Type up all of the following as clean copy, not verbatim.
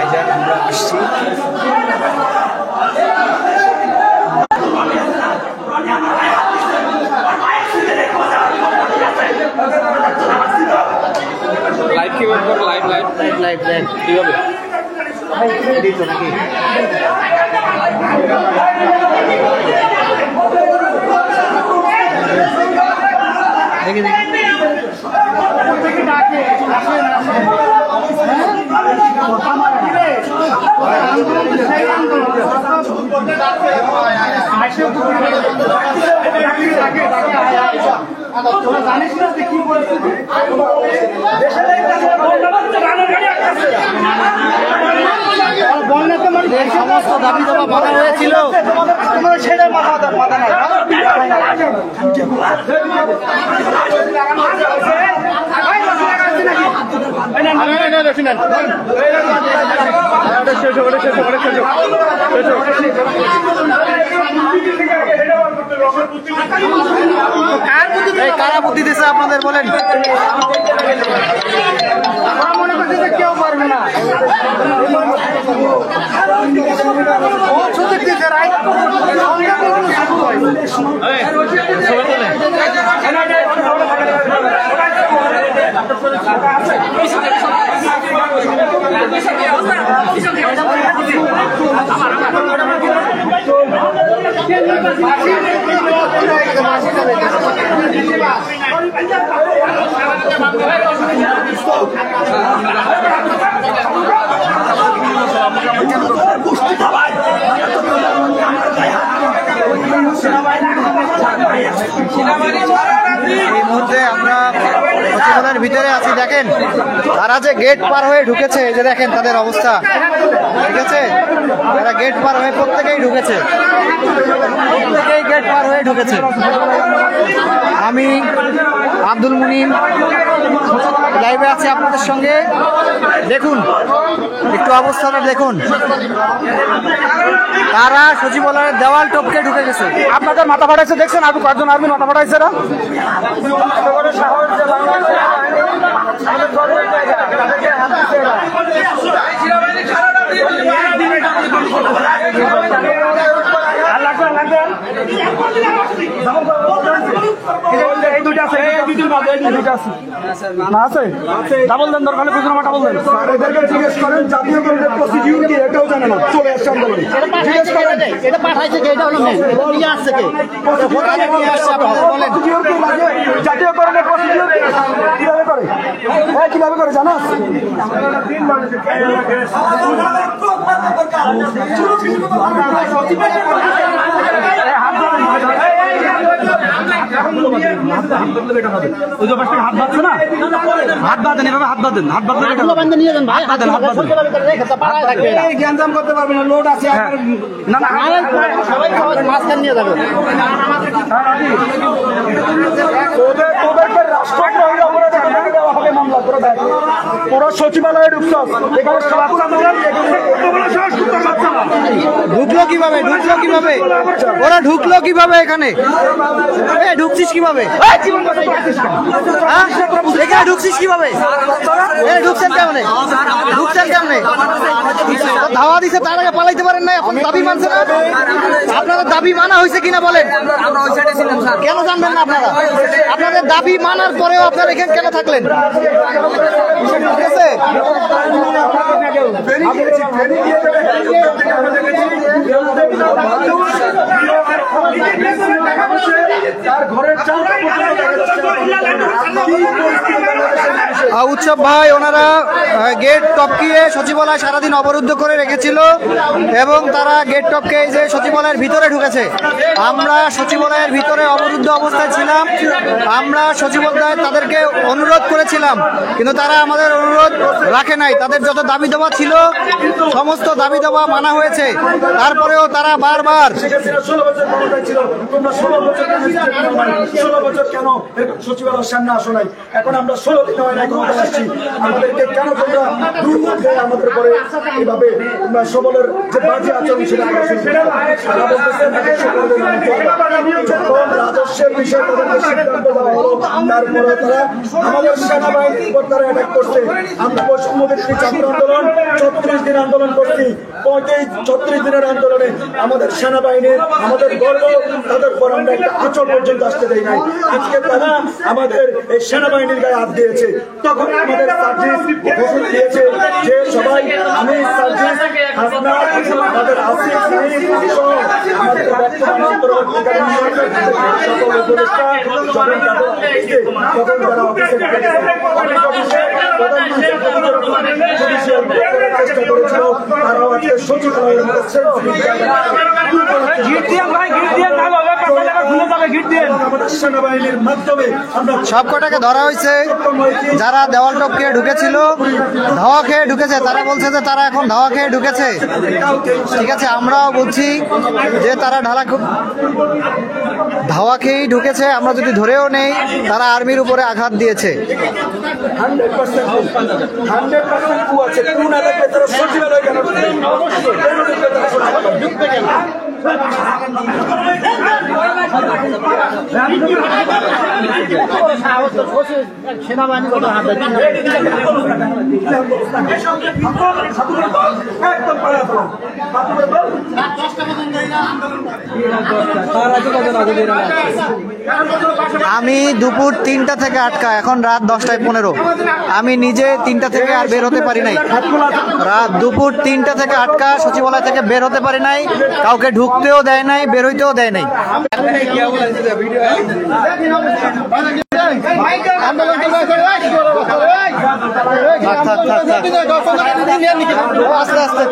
ভাইজান আমরা আসছি। লাইভ কিভাবে করবো? লাইভ লাইভ লাইভ লাইভ কিভাবে দিত নাকি? দেখি দেখি সমস্ত দাবি দাবা মানা হয়েছিল, সেটা মাথা নাই। কারা বুদ্ধি দিচ্ছে আপনাদের বলেন? মনে করছি যে কেউ পারবে না। এই মুহূর্তে আমরা সচিবালয়ের ভিতরে আছি। দেখেন তারা যে গেট পার হয়ে ঢুকেছে, যে দেখেন তাদের অবস্থা, ঠিক আছে? তারা গেট পার হয়ে প্রত্যেকেই ঢুকেছে, প্রত্যেকেই গেট পার হয়ে ঢুকেছে। আমি আব্দুল মুনিম লাইভে আছি আপনাদের সঙ্গে। দেখুন একটু অবস্থাটা দেখুন, তারা সচিবালয়ের দেওয়াল টপকে ঢুকে গেছে। আপনাদের মাথা ফাটাইছে দেখছেন? আপনি কয়েকজন আর্মি মাথা ফাটাইছে না? ডাবল দেন, দরকার হলে ডাবল দেন। এদেরকে জিজ্ঞেস করেন জাতীয়করণের প্রসিডিউর কি, এটাও জানে না, চলে আসছে আন্দোলনে। জিজ্ঞেস করেন এটা পাঠাইছে কে, এটা হলো নিয়ে আসছে কে, নিয়ে আসছে আপনাদের বলেন। জাতীয়করণের প্রসিডিউর কিভাবে করে, হ্যাঁ কিভাবে করে জানাস? হাত বাঁধছে না, হাত বাঁধেন, এভাবে হাত বাঁধেন, হাত বাঁধলে নিয়ে যান ভাই, হাত জ্ঞানজাম করতে পারবে না, লোড আছে। না না সবাই মাঝখান নিয়ে যাবে। পুরো সচিবালয়ে ঢুকছস, ঢুকলো কিভাবে, ঢুকলো কিভাবে, ওরা ঢুকলো কিভাবে এখানে? ঢুকছিস কিভাবে? এখানে ঢুকছিস কিভাবে? ঢুকছেন কেমনে, ঢুকছেন কেমনে? ধাওয়া দিছে, তার আগে পালাইতে পারেন না, এখন দাবি মানছে না। আপনাদের দাবি মানা হয়েছে কিনা বলেন? কেন জানবেন না আপনারা? আপনাদের দাবি মানার পরেও আপনারা এখানে কেন থাকলেন? ঠিক আছে, উৎসব ভাই ওনারা গেট টপকিয়ে সচিবালয় সারাদিন অবরুদ্ধ করে রেখেছিল এবং তারা গেট টপকে যে সচিবালয়ের ভিতরে ঢুকেছে। আমরা সচিবালয়ের ভিতরে অবরুদ্ধ অবস্থায় ছিলাম। আমরা সচিবালয়ে তাদেরকে অনুরোধ করেছিলাম, কিন্তু তারা আমাদের অনুরোধ রাখে নাই। তাদের যত দাবি দেওয়া ছিল সমস্ত দাবি দেওয়া মানা হয়েছে, তারপরেও তারা বারবার সচিবালয়ের সামনে আসো নাই। এখন আমরা 16 দিন হয় না ক্ষমতায় আসছি, আমাদেরকে কেন তোমরা ইতিমধ্যে আমাদের উপরে এইভাবে সবলের যে বাজে আচরণ সেটা আমরা শুনছি। তারা বলতেছেন তাদের সকলের মানতে হবে। যখন রাজস্বের বিষয়ে তাদেরকে সিদ্ধান্ত দেওয়া হলো, তারপরে তারা আমাদের সেনাবাহিনীর উপর তারা অ্যাটাক করছে। আমরা বৈষম্যভিত্তিক ছাত্র আন্দোলন 34 দিন আন্দোলন করছি। 35-36 দিনের আন্দোলনে আমাদের সেনাবাহিনীর আমাদের গর্ব, তাদের পর আমরা একটা আচর পর্যন্ত আসতে দেই নাই। আজকে তারা আমাদের এই সেনাবাহিনীর গায়ে হাত দিয়েছে। তখন আমাদের সার্জিস ঘোষণা দিয়েছে যে সবাই আমি সার্জিস হাসনা আমাদের আসিফ সাহিদ সহ আমাদের বর্তমান অন্তর্বর্তীকালীন সরকার সকল উপদেষ্টা যখন তাদের অফিসে তখন তারা অফিসে ঢুকে গেছে। অনেক অফিসে প্রধানমন্ত্রী চেষ্টা করেছিল, তারাও আজকে সচিবালয়ের মধ্যে সেনাবাহিনীর মাধ্যমে আমরা সব কটাকে ধরা হয়েছে। যারা দেওয়াল টপকে ঢুকেছিল, ধাওয়া খেয়ে ঢুকেছে, তারা বলছে যে তারা এখন ধাওয়া খেয়ে ঢুকেছে। ঠিক আছে, আমরাও বলছি যে তারা ধাওয়া খেয়েই ঢুকেছে। আমরা যদি ধরেও নেই, তারা আর্মির উপরে আঘাত দিয়েছে। 100% কু আছে। কোন এলাকায় তারা সচিবালয় কেন সেনাবাহিনী আমি দুপুর 3টা থেকে আটকা, এখন রাত 10টায় 15। আমি নিজে 3টা থেকে আর বের হতে পারি নাই। রাত দুপুর 3টা থেকে আটকা, সচিবালয় থেকে বের হতে পারি নাই। কাউকে ঢুকতেও দেয় নাই, বের হইতেও দেয় নাই। আস্তে আস্তে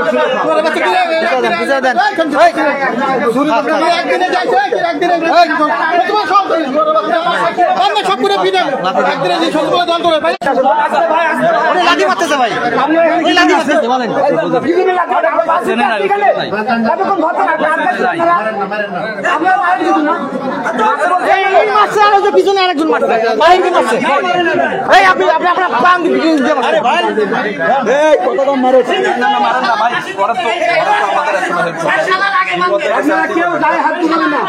লাঠি মারতেছে ভাই, লাঠি মারতেছে বলেন। পিছনে আরেকজন মারছে, আপনি আপনার পান কত দাম মারে কেউ গায়ে হাত তুলবে না।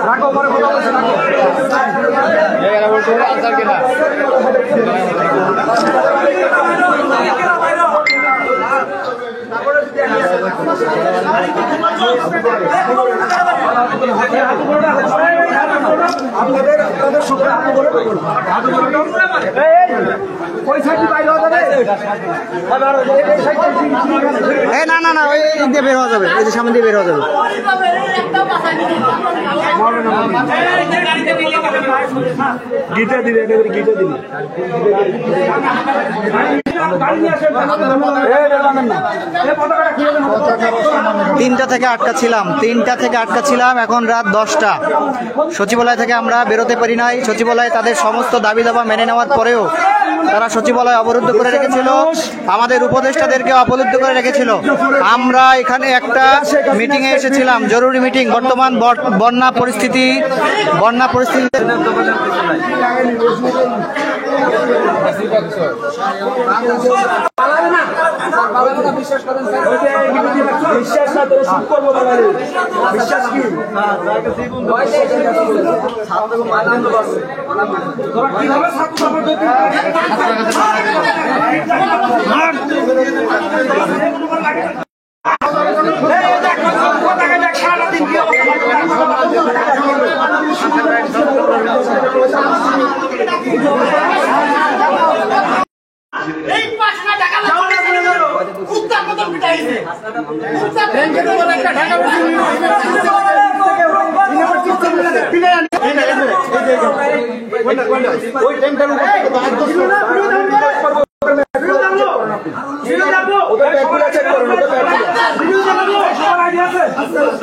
রাখো পরে কথা বলছে আপনাদের সবাই না না না, ওই দিক দিয়ে বের হওয়া যাবে, এই যে সামনে দিয়ে বের হওয়া যাবে। গীতা দিলে গীতা দিলে 3টা থেকে আটকা ছিলাম, এখন রাত 10টা। সচিবালয় থেকে আমরা বেরোতে পারি নাই। সচিবালয়ে তাদের সমস্ত দাবি দাবা মেনে নেওয়ার পরেও তারা সচিবালয় অবরুদ্ধ করে রেখেছিল, আমাদের উপদেষ্টাদেরকে অবরুদ্ধ করে রেখেছিল। আমরা এখানে একটা মিটিংয়ে এসেছিলাম, জরুরি মিটিং। বর্তমান বন্যা পরিস্থিতি বিশ্বাস না তো শুট করবো বিশ্বাস কি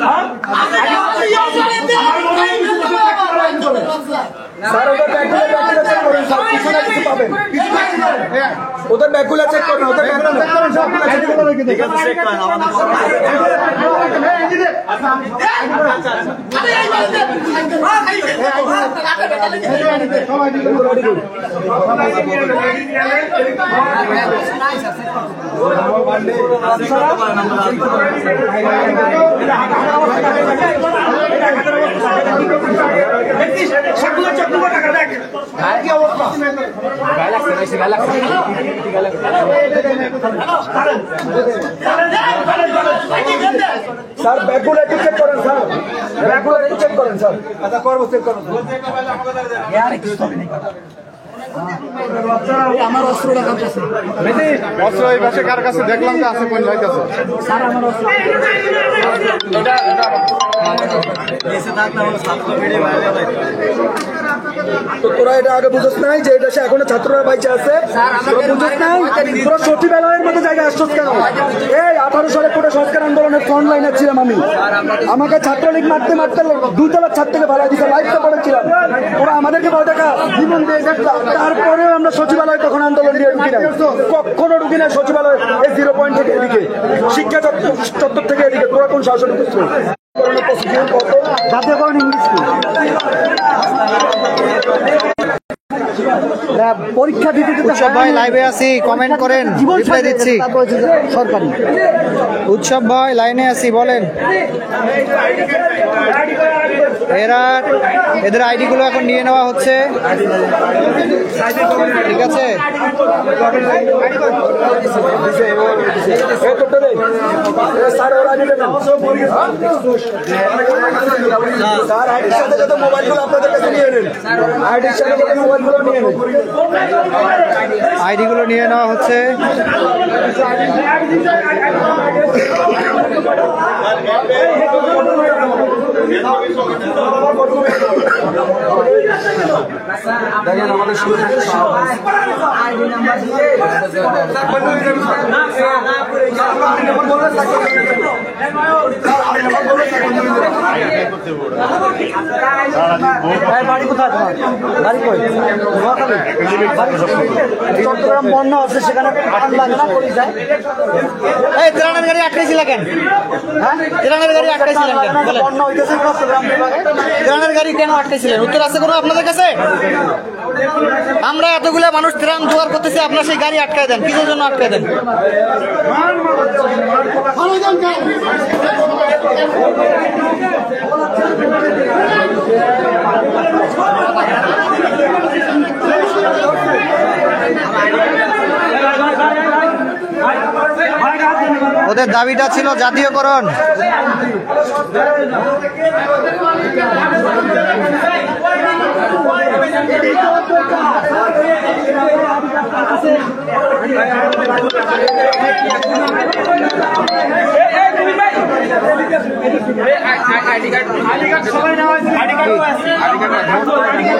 স্যার স্যার পিছনে কিছু পাবেন ওদের ব্যাগগুলো চেক করেন ওদের ব্যাগগুলো চেক করেন সবগুলো ঠিক আছে চেক করেন স্যার ব্যাগগুলো একটু চেক করেন স্যার ব্যাগগুলো একটু চেক করেন স্যার আচ্ছা করবো চেক করুন আমার অস্ত্রটা কাছে অস্ত্র এই পাশে কার কাছে দেখলাম তো আছে কোন ভাই কাছে স্যার আমার অস্ত্র তো তোরা এটা আগে বুঝোস নাই যে এটা সে এখনো ছাত্ররা বাইচে আছে তোরা বুঝোস নাই তোরা সচিবালয়ের মতো জায়গায় আসছোস কেন এই 18 সালে কোটা সংস্কার আন্দোলনের ফ্রন্ট লাইনে ছিলাম আমি আমাকে ছাত্রলীগ মারতে মারতে 2 তলার ছাদ থেকে ভাড়া দিতে লাইফটা করেছিলাম ওরা আমাদেরকে 10 টাকা জীবন দিয়ে দেখলাম তারপরেও আমরা সচিবালয় তখন আন্দোলন দিয়ে ঢুকি নাই কখনো ঢুকি নাই সচিবালয় এই 0 পয়েন্ট থেকে এদিকে শিক্ষা চত্বর থেকে এদিকে তোরা কোন শাসন করছো জাতীয়করণ ইংলিশ স্কুল পরীক্ষা দিতে উৎসব ভাই লাইভে আছি কমেন্ট করেন রিপ্লাই দিচ্ছি সরকারি উৎসব ভাই লাইনে আছি বলেন এদের আইডি গুলো এখন নিয়ে নেওয়া হচ্ছে ঠিক আছে স্যার আইডির সাথে যত মোবাইলগুলো আপনাদের কাছে নিয়ে নেন আইডির সাথে যত মোবাইলগুলো নিয়ে নেন আইডি গুলো নিয়ে নেওয়া হচ্ছে দেখেন আমাদের শুরু থেকে বাড়ি কোথায় বাড়ি কই চট্টগ্রাম বন্যা আছে সেখানে লাগে না করি যায় এই ত্রাণের গাড়ি আটকাইছিল কেন ত্রাণের গাড়ি আটকাইছিলেন কেন বলেন বন্যা হইতেছে চট্টগ্রাম বিভাগে ত্রাণের গাড়ি কেন আটকাইছিলেন উত্তর আছে কোনো আপনাদের কাছে আমরা এতগুলো মানুষ ত্রাণ জোগাড় করতেছি আপনার সেই গাড়ি আটকায় দেন কিসের জন্য আটকায় দেন ওদের দাবিটা ছিল জাতীয়করণ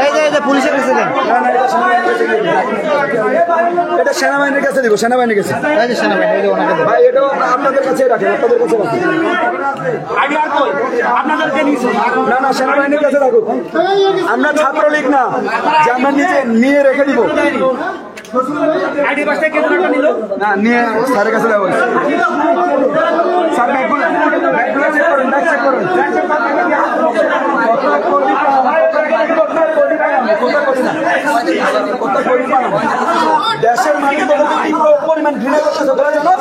এই যে পুলিশের কাছে দেন এটা সেনাবাহিনীর কাছে দিব সেনাবাহিনীর কাছে এই যে সেনাবাহিনী এই যে ওনাকে দেন ভাই এটাও আপনাদের কাছে রাখেন আপনাদের কাছে রাখেন না না সেনাবাহিনীর কাছে রাখুন আমরা ছাত্রলীগ না যে আমরা নিজে নিয়ে রেখে দিব না নিয়ে স্যারের কাছে দেবো স্যার ব্যাগগুলো চেক করুন ব্যাগ চেক করুন দেশের মানুষ পরিমাণ ঘৃণা করতেছে বলে জানো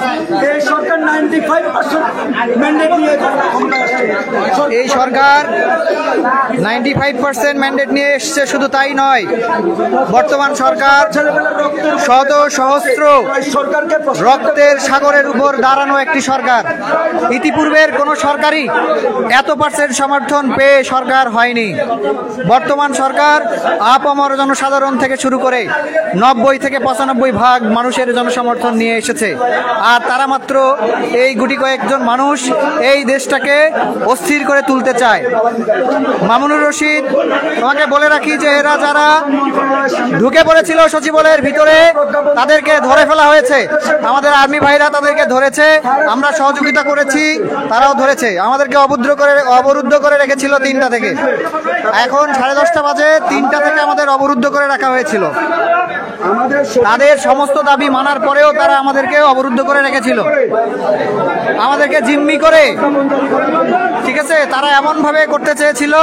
এই সরকার 95% ম্যান্ডেট নিয়ে এই সরকার 95% ম্যান্ডেট নিয়ে এসছে শুধু তাই নয় বর্তমান সরকার শত সহস্র রক্তের সাগরের উপর দাঁড়ানো একটি সরকার ইতিপূর্বের কোন সরকারই এত % সমর্থন পেয়ে সরকার হয়নি বর্তমান সরকার আপামর জনসাধারণ থেকে শুরু করে 90 থেকে 95% মানুষের জনসমর্থন নিয়ে এসেছে আর তারা মাত্র এই গুটি কয়েকজন মানুষ এই দেশটাকে অস্থির করে তুলতে চায়। মামুনুর রশিদ, তোমাকে বলে রাখি যে এরা যারা ঢুকে পড়েছিল সচিবালয়ের ভিতরে তাদেরকে ধরে ফেলা হয়েছে। আমাদের আর্মি ভাইরা তাদেরকে ধরেছে, আমরা সহযোগিতা করেছি, তারাও ধরেছে। আমাদেরকে অবরুদ্ধ করে রেখেছিল 3টা থেকে। এখন 10:30 বাজে, 3টা থেকে আমাদের অবরুদ্ধ করে রাখা হয়েছিল। তাদের সমস্ত দাবি মানার পরেও তারা আমাদেরকে অবরুদ্ধ করে রেখেছিল, আমাদেরকে জিম্মি করে। ঠিক আছে, তারা এমন ভাবে করতে চেয়েছিল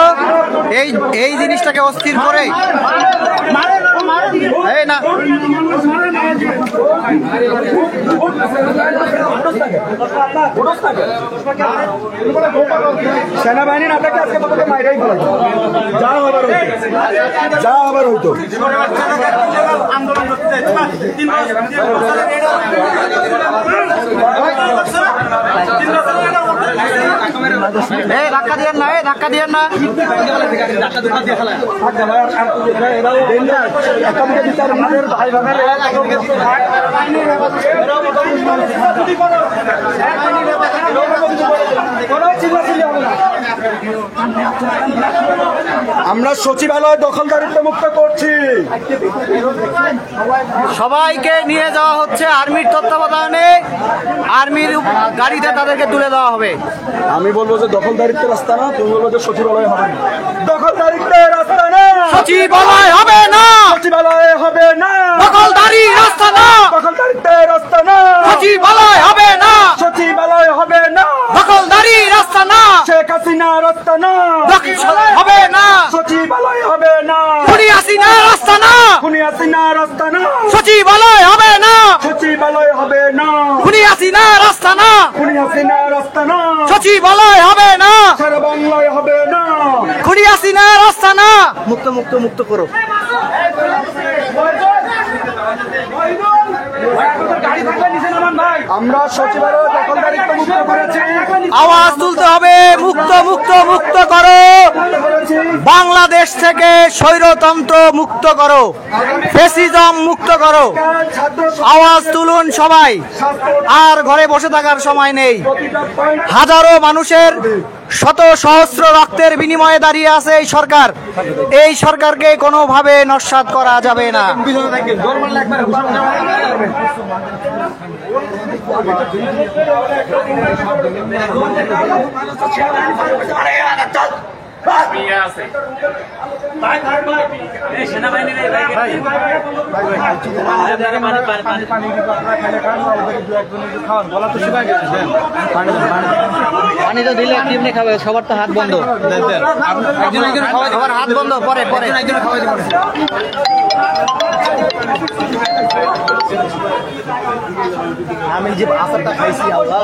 এই জিনিসটাকে অস্থির করে। এই না সেনাবাহিনীর আপনাকে আজকে তোমাকে মাইরাই ফেলা যা আবার হইতো ধাক্কা দিয়েন না, ধাক্কা দিয়েন না। আমরা সচিবালয় দখলদারিত্ব মুক্ত করছি। সবাইকে নিয়ে যাওয়া হচ্ছে আর্মির তত্ত্বাবধানে, আর্মির গাড়িতে তাদেরকে তুলে দেওয়া হবে। আমি বলবো যে দখলদারিত্বের রাস্তা না, তুমি বলবো যে সচিবালয় হবে না। দখলদারিত্বের রাস্তা না, সচিবালয় হবে না, সচিবালয় হবে না। দখলদারি রাস্তা না, দখলদারিত্বের রাস্তা না, সচিবালয় হবে না, সচিবালয় হবে না। দখলদারি রাস্তা না, শেখ হাসিনা রাস্তা না, হবে না, সচিবালয় হবে না। খুনি হাসিনা রাস্তা না, খুনি হাসিনা রাস্তা না, সচিবালয় হবে না, সচিবালয় হবে না। খুনি হাসিনা রাস্তা না, খুনি হাসিনা রাস্তা না, সচিবালয় হবে না, সারা বাংলায় হবে না। খুনি হাসিনা রাস্তা না। মুক্ত মুক্ত মুক্ত করো। আমরা সচিবালয় দখলদারিত্ব মুক্ত করেছি। আওয়াজ তুলতে হবে, মুক্ত মুক্ত মুক্ত করো। বাংলাদেশ থেকে স্বৈরতন্ত্র মুক্ত করো, ফ্যাসিজম মুক্ত করো। আওয়াজ তুলুন সবাই, আর ঘরে বসে থাকার সময় নেই। হাজারো মানুষের শত সহস্র রক্তের বিনিময়ে দাঁড়িয়ে আছে এই সরকার। এই সরকারকে কোনোভাবে নস্যাৎ করা যাবে না। পানি তো দিলে কেমনি খাবে? সবার তো হাত বন্ধ, সবার হাত বন্ধ। পরে পরে আমি যে ভাষাটা খাইছি, আল্লাহ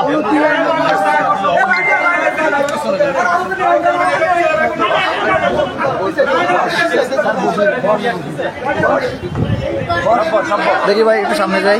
দেখি ভাই, একটু সামনে যাই।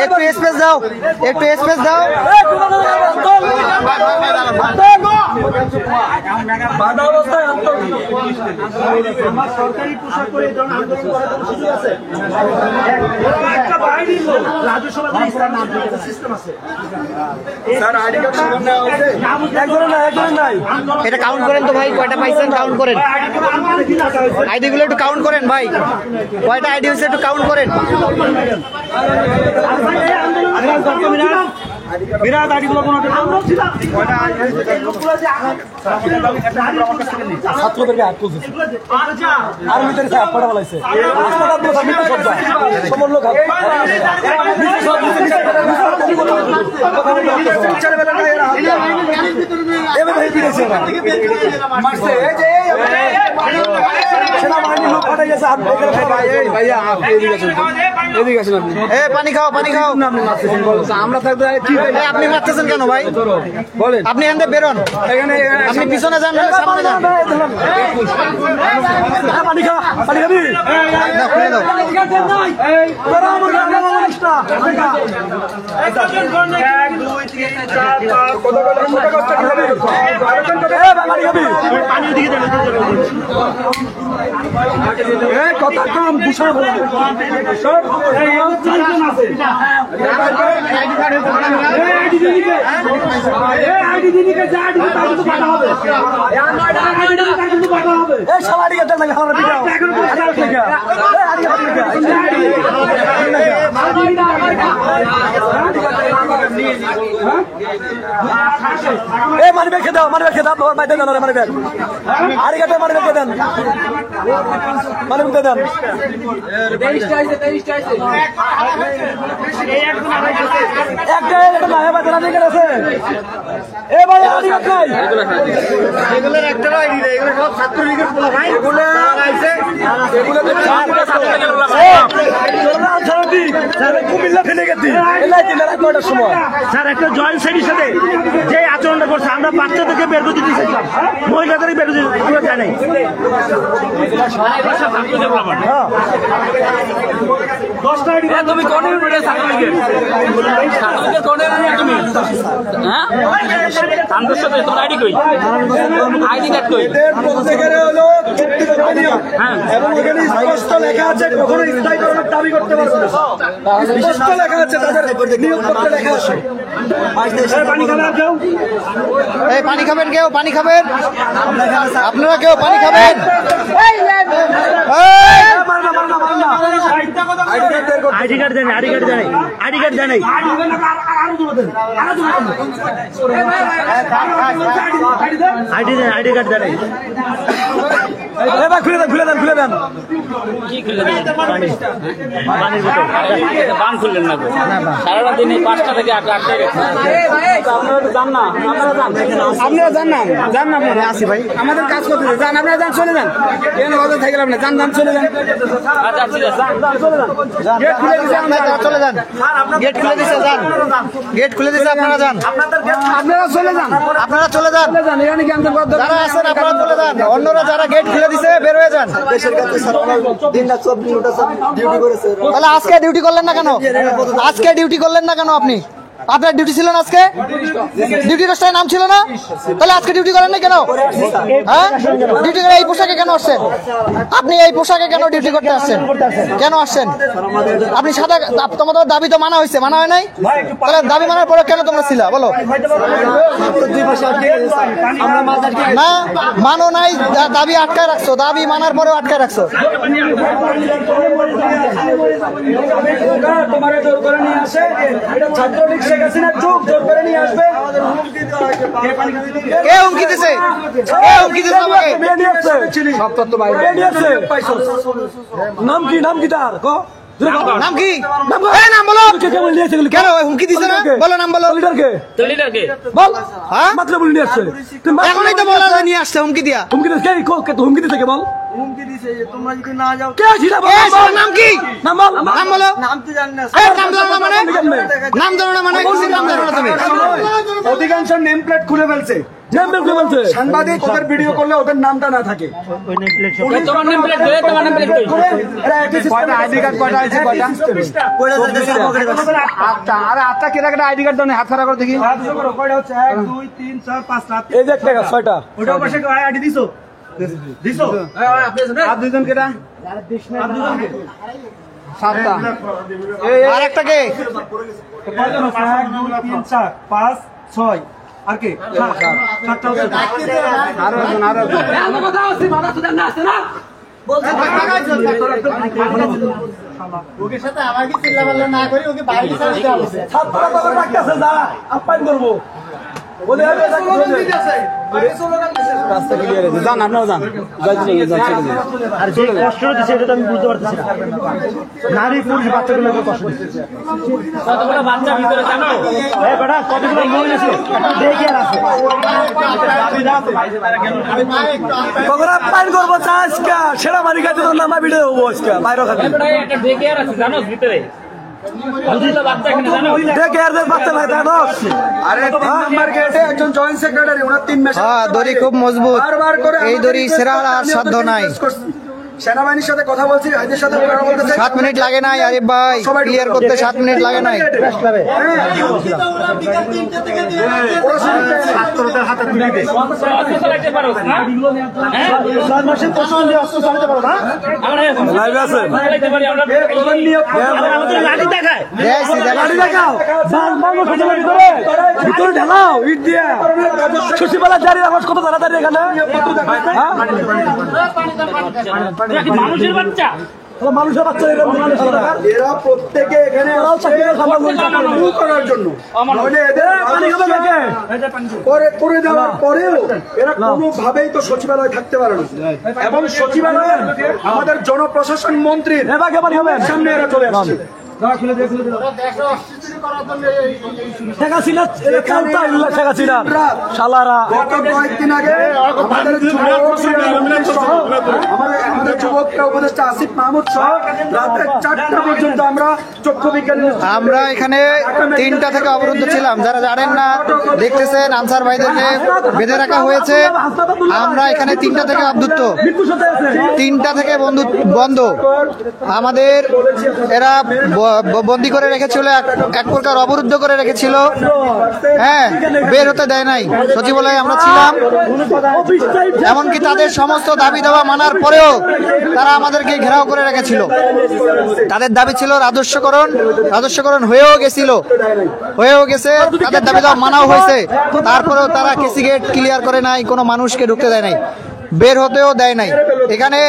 একটু স্পেস দাও, একটু স্পেস দাও। সরকারি পোশাক পরে আন্দোলন করার কোনো সুযোগ আছে? এটা কাউন্ট করেন তো ভাই, কয়টা পাইছেন কাউন্ট করেন। আইডি গুলো একটু কাউন্ট করেন ভাই, কয়টা আইডি হয়েছে একটু কাউন্ট করেন। বিরাট আইডিগুলো কোনো ছাত্রদেরকে হাত তুলছে আর ভিতরে হাত পাড়া বলাইছে সমর লোক সেনাবাহিনীর লোক পাঠাই গেছে হাত ভাইয়া এদিকে আসেন আপনি। এ পানি খাও পানি খাও। আপনি মারতেছেন বলো তো, আমরা থাকতে কি এ, আপনি মারতেছেন কেন ভাই? বলেন আপনি এখান থেকে বেরোন, এখানে আপনি পিছনে যান নাহলে সামনে যান। পানি খা, পানি খাবি? দাও, খুলে দাও। কথা কম বুঝাবো মানি ব্যাগ দাও, মানি ব্যাগ দাও, মানি দেন, মানি ব্যাগ আরে গাতে মানি ব্যাগ দেন, মানি ব্যাগ দেন। এগুলোর একটারও আইডি নেই, এগুলো সব ছাত্রলীগের পোলা ভাই। কুমিল্লা ফেলে গেছি সময় স্যার একটা জয়েন্ট সাইডের সাথে যে আচরণটা করছে আমরা বাচ্চাদেরকে বের করে দিতে চাইছিলাম, মহিলাদেরই বের করে দিতে চাই নাই। তুমি কোনের ভিডিও ছাত্রলীগের কোনের তুমি হ্যাঁ কান্দের সাথে তোমার আইডি কই আইডি কার্ড কই প্রত্যেকের হলো এবং এখানে স্পষ্ট লেখা আছে কখনো স্থায়ীকরণের দাবি করতে পারবে না। স্পষ্ট লেখা আছে, তাদের নিয়োগপত্রে লেখা আছে। এই পানি খাবেন কেউ? পানি খাবেন? আপনারা কেউ পানি খাবেন? এই! আইডি কার্ড দেন, আইডি কার্ড দেন, আইডি কার্ড দেন। আইডি দেন, আইডি কার্ড দেন। খুলে দেন, খুলে দেন, খুলে দেন। কি খুলে দিলেন পানির বোতল বান খুললেন না সারাটা দিনে 5টা থেকে 8টা আপনারা যান না, আপনারা যান না, যান না, আপনারা আসি ভাই, আমাদের কাজ করতে যান, আপনারা যান, চলে যান, কেন অত থেকে লাভ নেই, যান, যান, চলে যান, আচ্ছা ঠিক আছে চলে যান। গেট খুলে দিছে, আপনারা চলে যান, গেট খুলে দিছে, যান, গেট খুলে দিছে, আপনারা যান, আপনারা চলে যান, আপনারা চলে যান, যান, এখানে কি আমাদের যারা আছেন আপনারা চলে যান, অন্যরা যারা গেট খুলে দিছে বের হয়ে যান। দেশের কাছে দিন রাত 24 ঘন্টা ডিউটি করেছে। তাহলে আজকে ডিউটি করলেন না কেন? আজকে ডিউটি করলেন না কেন? আপনি আপনার ডিউটি ছিল না আজকে? ডিউটি রোস্টারের নাম ছিল না? তাহলে আজকে ডিউটি করেন না কেন? হ্যাঁ, ডিউটি করে এই পোশাকে কেন আসছেন? আপনি এই পোশাকে কেন ডিউটি করতে আসছেন? কেন আসছেন? আপনি সাদা, তোমাদের দাবি তো মানা হয়েছে, মানা হয় নাই? তাহলে দাবি মানার পরে কেন তোমরা ছিলা বলো? না মানো নাই, দাবি আটকায় রাখছো, দাবি মানার পরেও আটকায় রাখছো। তোমার জোর করে নিয়ে আসে, এটা ছাত্রলীগ শেখ হাসিনার চোখ জোর করে নিয়ে আসবে। কে হুমকি দিছে? কে হুমকি দিছে আমাকে? সব তত্ত্ব বাইরে নাম কি, নাম কি তার কো? নাম কি? এই নাম বলো। কেন হুমকি দিছে না? বলো নাম বলো। লিডারকে তো লিডারকে বল। হ্যাঁ, মাত্র বলে নিয়ে আসছে। এখনই তো বলা যায় নিয়ে আসছে হুমকি দিয়া। হুমকি দিছে কে? কে তো হুমকি দিছে কে বল? হুমকি দিছে যে তোমরা যদি না যাও কে ছিল বল? নাম কি? নাম বল, নাম বলো। নাম তো জানি না এই নাম জানো না মানে? নাম জানো না মানে? কিসের নাম জানো না তুমি? অধিকাংশ নেম প্লেট খুলে ফেলছে। নেম প্লেট খুলে ফেলছে। সাংবাদিক ওদের ভিডিও করলে ওদের নামটা না থাকে। তোমার নেম প্লেট কই তোমার নেম প্লেট কই কয়টা আইডি কার্ড, কয়টা আছে, কয়টা? আটটা। আরে আটটা কেটা আইডি কার্ড দাও, হাত খারাপ করে দেখি। কয়টা হচ্ছে 1 2 3 4 5 7 এই যে একটা ছয়টা। ওটা পাশে আইডি দিছো দিছো আর দুইজন কেটা? সাতটা। আর একটা কে? কয়জন আছে 1 2 3 4 5 6 আর কে 7টা হচ্ছে আরো একজন, আরো একজন। আমার কথা আছে মাথা সুদান না আছে না ছাত্ররা তো ডাকতেছে, যা আপ্যায়ন করবো। যান আপনারা যান আর যে কষ্ট দিচ্ছে এটা তো আমি বুঝতে পারতেছি না। নারী পুরুষ বাচ্চাগুলোকে কষ্ট দিচ্ছে। কতগুলো বাচ্চা ভিতরে জানো? বেটা কতগুলো মহিলা আছে দেখে আর আছে করবো আজকে সেনাবাহিনী খাতে তো নামা ভিডিও হবো আজকে বাইরে খাতে একটা দেখে আর আছে জানো ভিতরে বুঝিতো বাচ্চা এখানে জানো? দেখে আর বাচ্চা ভাই জানো আরে 3 নাম্বার গেটে একজন জয়েন্ট সেক্রেটারি ওনার 3 মাস হ্যাঁ, দড়ি খুব মজবুত। এই দড়ি ছেঁড়ার আর সাধ্য নাই। সেনাবাহিনীর সাথে কথা বলছি, ভাইদের সাথে কথা বলতেছে। 7 মিনিট লাগে নাই আরিফ ভাই, ক্লিয়ার করতে 7 মিনিট লাগে নাই। ছাত্রদের হাতে তুলে দে অস্ত্র চালাইতে পারো না? হ্যাঁ? 7 মাসের প্রশ্ন দিয়ে অস্ত্র চালাতে পারো না আমরা লাইভ আছে চালাইতে পারি আমরা আমাদের লাঠি দেখায় দেখছি, গাড়ি দেখাও বাস মাগো সচিবালয় ভিতরে ঢালাও ইট দিয়া সচিবালয় জারি রাখো কত তাড়াতাড়ি এখানে এরা কি মানুষের বাচ্চা মানুষের বাচ্চা এরা প্রত্যেকে এখানে শুরু করার জন্য, নইলে এদের করে দেওয়ার পরেও এরা কোনোভাবেই তো সচিবালয় থাকতে পারে না। এবং সচিবালয়ে আমাদের জনপ্রশাসন মন্ত্রীর সামনে এরা চলে আসছে। গত কয়েকদিন আগে আমাদের যুবকরা উপদেষ্টা আসিফ মাহমুদ সহ রাতে 4টা পর্যন্ত আমরা চক্ষু বিজ্ঞান আমরা এখানে 3টা থেকে অবরুদ্ধ ছিলাম। যারা জানেন না দেখতেছেন, আনসার ভাইদেরকে বেঁধে রাখা হয়েছে। আমরা এখানে 3টা থেকে অবরুদ্ধ, 3টা থেকে বন্ধ। আমাদের এরা বন্দি করে রেখেছিল, এক প্রকার অবরুদ্ধ করে রেখেছিল। হ্যাঁ, বের হতে দেয় নাই। সচিবালয়ে আমরা ছিলাম, এমনকি তাদের সমস্ত দাবি দাওয়া মানার পরেও তারা আমাদেরকে ঘেরাও করে রেখেছিল। তাদের দাবি ছিল রাজস্বকরণ হয়েও গেছে, তাদের দাবি দাওয়া মানাও হয়েছে। তারপরেও তারা কেসি গেট ক্লিয়ার করে নাই, কোনো মানুষকে ঢুকতে দেয় নাই, বের হতেও দেয় নাই। এখানে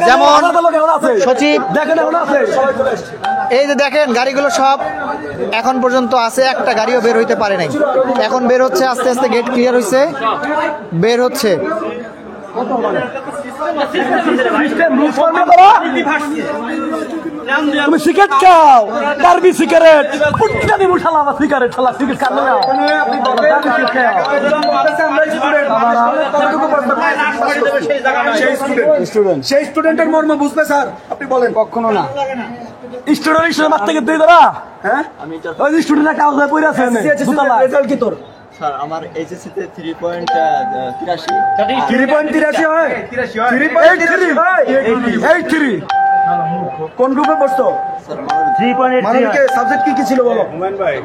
যেমন সচিব, এই যে দেখেন গাড়িগুলো সব এখন পর্যন্ত আছে, একটা গাড়িও বের হইতে পারে নাই। এখন বের হচ্ছে, আস্তে আস্তে গেট ক্লিয়ার হয়েছে, বের হচ্ছে। তুমি সিগারেট খাও, ডারবি সিগারেট, পুটকা দিব শালা আমার সিগারেট, শালা সিগারেট খাও না। সেই স্টুডেন্টের মর্ম বুঝবে স্যার? আপনি বলেন। কখনো না। স্টুডেন্ট মাঠ থেকে দুই ধরা, হ্যাঁ ওই যে স্টুডেন্টরা কাগজে পড়ে আছে রেজাল্ট কি তোর? স্যার আমার এইচএসসি তে 3.83 3.83 হয়? 3.83 কোন গ্রুপে পড়ছো? স্যার মানবিকে সাবজেক্ট কি ছিল বলো?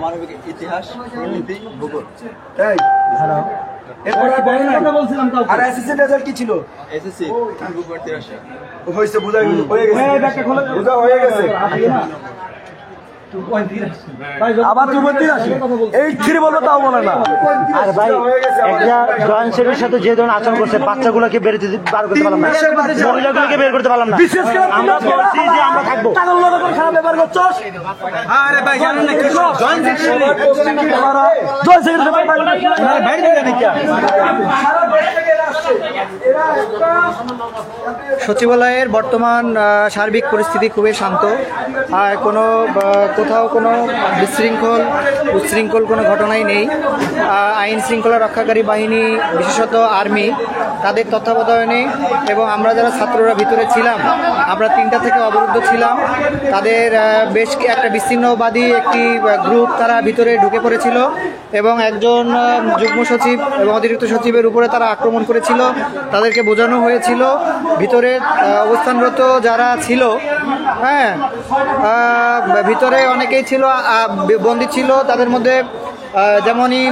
মানবিক ইতিহাস, রাজনীতি, ভূগোল। এই এরপর আর বলো না। আর এসএসসি রেজাল্ট কি ছিল? এইচএসসি 2.83 হইছে, বুঝা গেল, হয়ে গেছে, বুঝা হয়ে গেছে। আবার 2.83 83 বলবো তাও বলে না। আর ভাই একটা জয়েন্ট সেক্রেটারির সাথে যে ধরনের আচরণ করছে, বাচ্চাগুলোকে বের করতে পারলাম না, মহিলাগুলোকে বের করতে পারলাম না। বিশেষ করে আমরা বলছি যে আমরা থাকবো, টাকার লোকের করে খারাপ ব্যবহার করছস। আরে ভাই জানেন না কি জয়েন্ট সেক্রেটারি বাইরে থেকে নাকি সচিবালয়ের বর্তমান সার্বিক পরিস্থিতি খুবই শান্ত। কোথাও কোনো উচ্ছৃঙ্খল কোনো ঘটনাই নেই। আইন শৃঙ্খলা রক্ষাকারী বাহিনী, বিশেষত আর্মি, তাদের তত্ত্বাবধানে এবং আমরা যারা ছাত্ররা ভিতরে ছিলাম, আমরা 3টা থেকে অবরুদ্ধ ছিলাম। তাদের বেশ একটা বিচ্ছিন্নবাদী একটি গ্রুপ তারা ভিতরে ঢুকে পড়েছিল এবং একজন যুগ্ম সচিব এবং অতিরিক্ত সচিবের উপরে তারা আক্রমণ করেছিল। তাদেরকে বোঝানো হয়েছিল ভিতরে অবস্থানরত যারা ছিল, হ্যাঁ, ভিতরে অনেকেই ছিল, বন্দী ছিল। তাদের মধ্যে যেমনই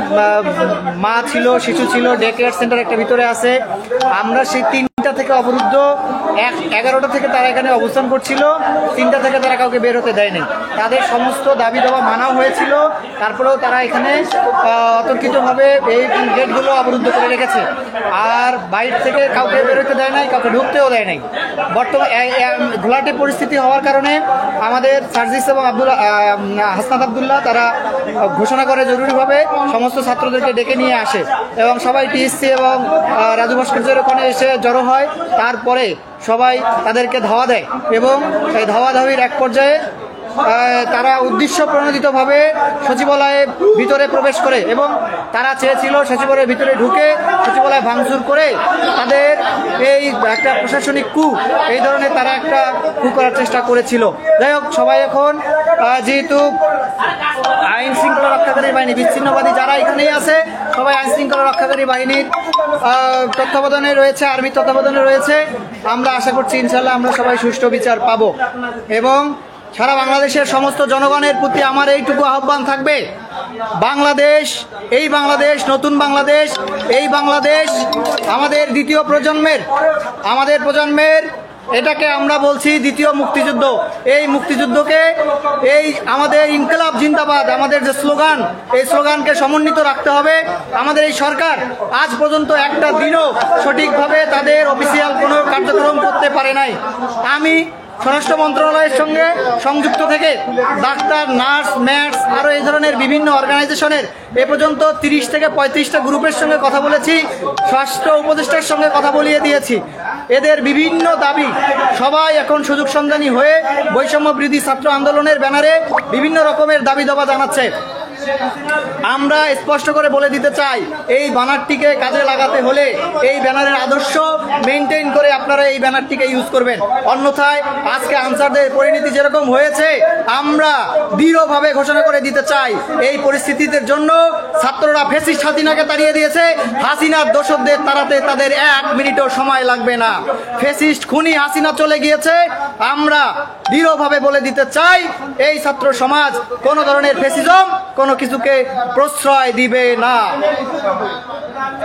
মা ছিল, শিশু ছিল, ডে কেয়ার সেন্টার একটা ভিতরে আছে। আমরা সেই 3 থেকে অবরুদ্ধ 11টা থেকে তারা এখানে অবস্থান করছিল, 3টা থেকে তারা কাউকে বের হতে দেয়নি। তাদের সমস্ত দাবি দাবা মানাও হয়েছিল, তারপরেও তারা এখানে অতর্কিতভাবে এই গেটগুলো অবরুদ্ধ করে রেখেছে। আর বাইরে থেকে কাউকে বের হতে দেয় নাই, কাউকে ঢুকতেও দেয় নাই। বর্তমানে ঘোলাটে পরিস্থিতি হওয়ার কারণে আমাদের সার্জিস এবং হাসনাত আবদুল্লাহ তারা ঘোষণা করে জরুরিভাবে সমস্ত ছাত্রদেরকে ডেকে নিয়ে আসে এবং সবাই টিএসসি এবং রাজু ভাস্কর্যের ওখানে এসে জড়ো হয়। তারপরে সবাই তাদেরকে ধাওয়া দেয় এবং এই ধাওয়াধাওয়ির এক পর্যায়ে তারা উদ্দেশ্য প্রণোদিতভাবে সচিবালয়ের ভিতরে প্রবেশ করে এবং তারা চেয়েছিল সচিবালয়ের ভিতরে ঢুকে সচিবালয় ভাঙচুর করে তাদের এই একটা প্রশাসনিক কূ, এই ধরনের তারা একটা কূ করার চেষ্টা করেছিল। যাই হোক, সবাই এখন যেহেতু আইন শৃঙ্খলা রক্ষাকারী বাহিনী, বিচ্ছিন্নবাদী যারা এখানেই আছে সবাই আইন শৃঙ্খলা রক্ষাকারী বাহিনীর তত্ত্বাবধানে রয়েছে, আর্মির তত্ত্বাবধানে রয়েছে। আমরা আশা করছি ইনশাল্লাহ আমরা সবাই সুষ্ঠু বিচার পাবো। এবং সারা বাংলাদেশের সমস্ত জনগণের প্রতি আমার এইটুকু আহ্বান থাকবে, বাংলাদেশ, এই বাংলাদেশ, নতুন বাংলাদেশ, এই বাংলাদেশ আমাদের দ্বিতীয় প্রজন্মের, আমাদের প্রজন্মের, এটাকে আমরা বলছি দ্বিতীয় মুক্তিযুদ্ধ। এই মুক্তিযুদ্ধকে, এই আমাদের ইনকিলাব জিন্দাবাদ, আমাদের যে স্লোগান, এই স্লোগানকে সমন্বিত রাখতে হবে। আমাদের এই সরকার আজ পর্যন্ত একটা দিনও সঠিকভাবে তাদের অফিসিয়াল কোনো কার্যক্রম করতে পারে নাই। আমি স্বরাষ্ট্র মন্ত্রণালয়ের সঙ্গে সংযুক্ত থেকে ডাক্তার, নার্স, ম্যাটস আরও এই ধরনের বিভিন্ন অর্গানাইজেশনের এ পর্যন্ত 30 থেকে 35টা গ্রুপের সঙ্গে কথা বলেছি, স্বাস্থ্য উপদেষ্টার সঙ্গে কথা বলিয়ে দিয়েছি। এদের বিভিন্ন দাবি, সবাই এখন সুযোগ সন্ধানী হয়ে বৈষম্য বিরোধী ছাত্র আন্দোলনের ব্যানারে বিভিন্ন রকমের দাবি দাবা জানাচ্ছে। আমরা স্পষ্ট করে বলে দিতে চাই, এই ব্যানারটিকে কাজে লাগাতে হলে এই ব্যানারের আদর্শ মেনটেন করে আপনারা এই ব্যানারটিকে ইউজ করবেন। অন্যথায় আজকে আনসারদের পরিণতি যেরকম হয়েছে, আমরা দৃঢ়ভাবে ঘোষণা করে দিতে চাই, এই পরিস্থিতির জন্য ছাত্ররা ফ্যাসিস্ট হাসিনাকে তাড়িয়ে দিয়েছে। হাসিনার দোষরদের তাড়াতে তাদের 1 মিনিটও সময় লাগবে না। ফ্যাসিস্ট খুনি হাসিনা চলে গিয়েছে। আমরা দৃঢ়ভাবে বলে দিতে চাই, এই ছাত্র সমাজ কোনো ধরনের ফ্যাসিজম, কোনো কিছুকে প্রশ্রয় দিবে না।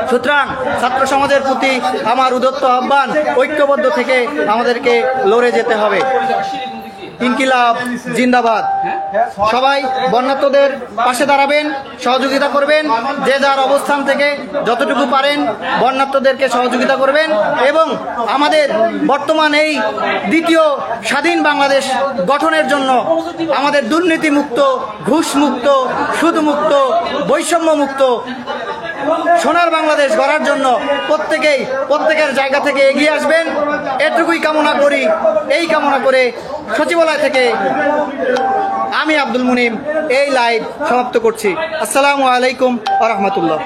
সুতরাং ছাত্র সমাজের প্রতি আমার উদাত্ত আহ্বান, ঐক্যবদ্ধ থেকে আমাদেরকে লড়ে যেতে হবে। ইনকিলাব জিন্দাবাদ। সবাই বন্যার্তদের পাশে দাঁড়াবেন, সহযোগিতা করবেন, যে যার অবস্থান থেকে যতটুকু পারেন বন্যার্তদেরকে সহযোগিতা করবেন এবং আমাদের বর্তমান এই দ্বিতীয় স্বাধীন বাংলাদেশ গঠনের জন্য আমাদের দুর্নীতিমুক্ত, ঘুষমুক্ত, সুদমুক্ত, বৈষম্যমুক্ত সোনার বাংলাদেশ গড়ার জন্য প্রত্যেকের জায়গা থেকে এগিয়ে আসবেন, এটুকুই কামনা করি। এই কামনা করে সচিবালয় থেকে আমি আব্দুল মুনিম এই লাইভ সমাপ্ত করছি। আসসালামু আলাইকুম ওয়া রাহমাতুল্লাহ।